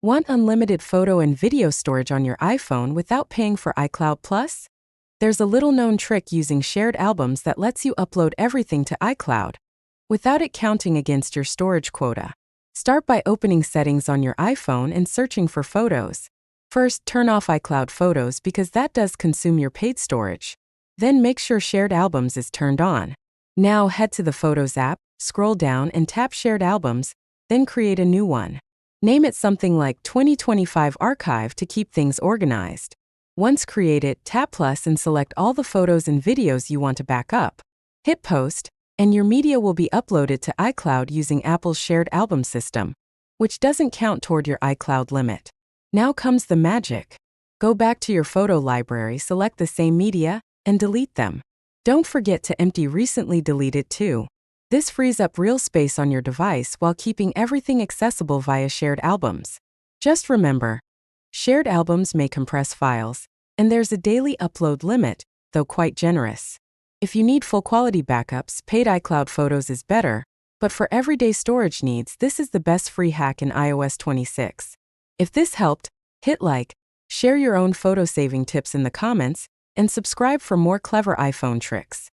Want unlimited photo and video storage on your iPhone without paying for iCloud Plus? There's a little-known trick using shared albums that lets you upload everything to iCloud without it counting against your storage quota. Start by opening Settings on your iPhone and searching for Photos. First, turn off iCloud Photos because that does consume your paid storage. Then make sure Shared Albums is turned on. Now head to the Photos app, scroll down and tap Shared Albums, then create a new one. Name it something like 2025 Archive to keep things organized. Once created, tap Plus and select all the photos and videos you want to back up. Hit Post, and your media will be uploaded to iCloud using Apple's shared album system, which doesn't count toward your iCloud limit. Now comes the magic. Go back to your photo library, select the same media, and delete them. Don't forget to empty recently deleted too. This frees up real space on your device while keeping everything accessible via shared albums. Just remember, shared albums may compress files, and there's a daily upload limit, though quite generous. If you need full-quality backups, paid iCloud Photos is better, but for everyday storage needs, this is the best free hack in iOS 26. If this helped, hit like, share your own photo saving tips in the comments, and subscribe for more clever iPhone tricks.